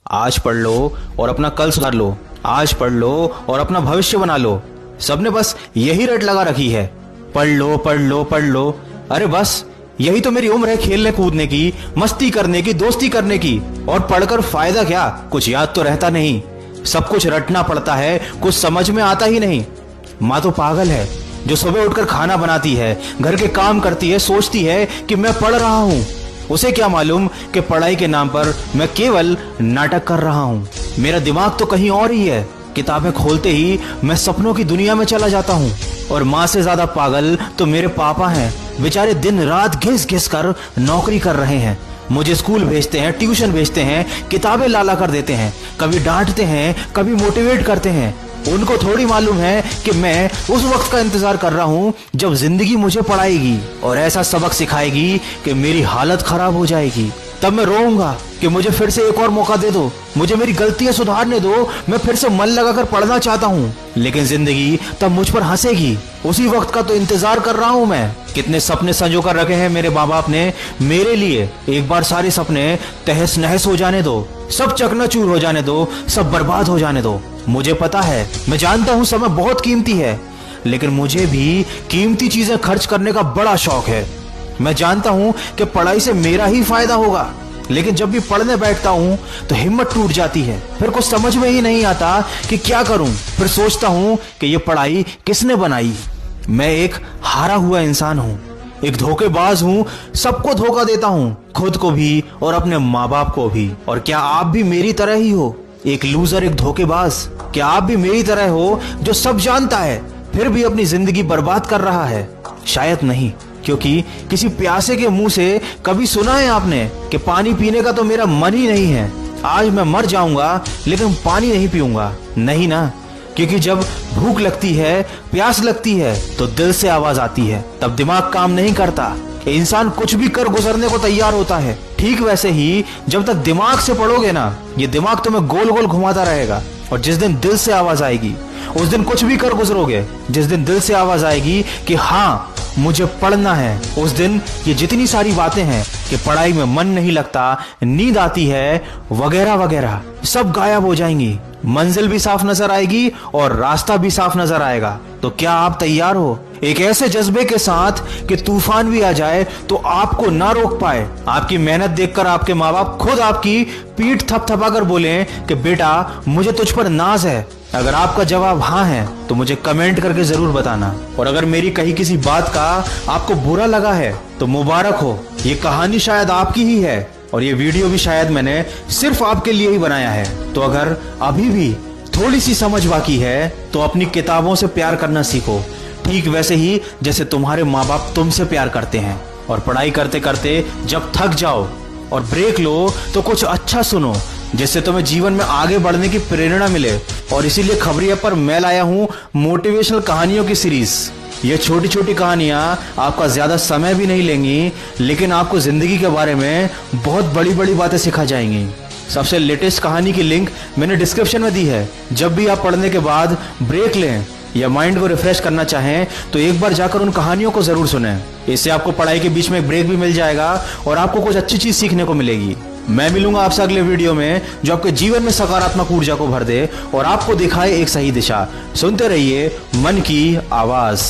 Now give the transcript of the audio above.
आज पढ़ लो और अपना कल सुधार लो, आज पढ़ लो और अपना भविष्य बना लो। सबने बस यही रट लगा रखी है, पढ़ लो पढ़ लो पढ़ लो। अरे बस यही तो मेरी उम्र है, खेलने कूदने की, मस्ती करने की, दोस्ती करने की। और पढ़कर फायदा क्या, कुछ याद तो रहता नहीं। सब कुछ रटना पड़ता है, कुछ समझ में आता ही नहीं। माँ तो पागल है जो सुबह उठकर खाना बनाती है, घर के काम करती है, सोचती है कि मैं पढ़ रहा हूँ। उसे क्या मालूम कि पढ़ाई के नाम पर मैं केवल नाटक कर रहा हूँ। मेरा दिमाग तो कहीं और ही है। किताबें खोलते ही मैं सपनों की दुनिया में चला जाता हूँ। और माँ से ज्यादा पागल तो मेरे पापा हैं। बेचारे दिन रात घिस घिस कर नौकरी कर रहे हैं। मुझे स्कूल भेजते हैं, ट्यूशन भेजते हैं, किताबें लाला कर देते हैं, कभी डांटते हैं, कभी मोटिवेट करते हैं। उनको थोड़ी मालूम है कि मैं उस वक्त का इंतजार कर रहा हूँ जब जिंदगी मुझे पढ़ाएगी और ऐसा सबक सिखाएगी कि मेरी हालत खराब हो जाएगी। तब मैं रोऊंगा कि मुझे फिर से एक और मौका दे दो, मुझे मेरी गलतियां सुधारने दो, मैं फिर से मन लगाकर पढ़ना चाहता हूँ। लेकिन जिंदगी तब मुझ पर हंसेगी। उसी वक्त का तो इंतजार कर रहा हूँ मैं। कितने सपने संजो कर रखे हैं मेरे माँ बाप ने मेरे लिए। एक बार सारे सपने तहस नहस हो जाने दो, सब चकनाचूर हो जाने दो, सब बर्बाद हो जाने दो। मुझे पता है, मैं जानता हूँ समय बहुत कीमती है, लेकिन मुझे भी कीमती चीजें खर्च करने का बड़ा शौक है। मैं जानता हूँ कि पढ़ाई से मेरा ही फायदा होगा, लेकिन जब भी पढ़ने बैठता हूँ तो हिम्मत टूट जाती है। फिर कुछ समझ में ही नहीं आता कि क्या करूँ। फिर सोचता हूँ कि ये पढ़ाई किसने बनाई। मैं एक हारा हुआ इंसान हूँ, एक धोखेबाज हूँ, सबको धोखा देता हूँ, खुद को भी और अपने माँ बाप को भी। और क्या आप भी मेरी तरह ही हो, एक लूजर, एक धोखेबाज? क्या आप भी मेरी तरह हो जो सब जानता है फिर भी अपनी जिंदगी बर्बाद कर रहा है? शायद नहीं, क्योंकि किसी प्यासे के मुंह से कभी सुना है आपने कि पानी पीने का तो मेरा मन ही नहीं है, आज मैं मर जाऊंगा लेकिन पानी नहीं पीऊंगा? नहीं ना, क्योंकि जब भूख लगती है, प्यास लगती है तो दिल से आवाज आती है, तब दिमाग काम नहीं करता। इंसान कुछ भी कर गुजरने को तैयार होता है। ठीक वैसे ही जब तक दिमाग से पढ़ोगे ना, ये दिमाग तुम्हें गोल गोल घुमाता रहेगा। और जिस दिन दिल से आवाज आएगी उस दिन कुछ भी कर गुजरोगे। जिस दिन दिल से आवाज आएगी कि हाँ मुझे पढ़ना है, उस दिन ये जितनी सारी बातें हैं कि पढ़ाई में मन नहीं लगता, नींद आती है, वगैरह वगैरह, सब गायब हो जाएंगी। मंजिल भी साफ नजर आएगी और रास्ता भी साफ नजर आएगा। तो क्या आप तैयार हो एक ऐसे जज्बे के साथ कि तूफान भी आ जाए तो आपको ना रोक पाए? आपकी मेहनत देखकर आपके माँ बाप खुद आपकी पीठ थपथपाकर बोले कि बेटा मुझे तुझ पर नाज है। अगर आपका जवाब हाँ है तो मुझे कमेंट करके जरूर बताना। और अगर मेरी कही किसी बात का आपको बुरा लगा है तो मुबारक हो, ये कहानी शायद आपकी ही है और ये वीडियो भी शायद मैंने सिर्फ आपके लिए ही बनाया है। तो अगर अभी भी थोड़ी सी समझ बाकी है तो अपनी किताबों से प्यार करना सीखो, ठीक वैसे ही जैसे तुम्हारे माँ बाप तुमसे प्यार करते हैं। और पढ़ाई करते करते जब थक जाओ और ब्रेक लो तो कुछ अच्छा सुनो जिससे तुम्हें जीवन में आगे बढ़ने की प्रेरणा मिले। और इसीलिए खबरिया पर मैं लाया हूँ मोटिवेशनल कहानियों की सीरीज। ये छोटी छोटी कहानियां आपका ज्यादा समय भी नहीं लेंगी, लेकिन आपको जिंदगी के बारे में बहुत बड़ी बड़ी बातें सिखा जाएंगी। सबसे लेटेस्ट कहानी की लिंक मैंने डिस्क्रिप्शन में दी है। जब भी आप पढ़ने के बाद ब्रेक लें या माइंड को रिफ्रेश करना चाहें तो एक बार जाकर उन कहानियों को जरूर सुनें। इससे आपको पढ़ाई के बीच में एक ब्रेक भी मिल जाएगा और आपको कुछ अच्छी चीज सीखने को मिलेगी। मैं मिलूंगा आपसे अगले वीडियो में जो आपके जीवन में सकारात्मक ऊर्जा को भर दे और आपको दिखाए एक सही दिशा। सुनते रहिए मन की आवाज।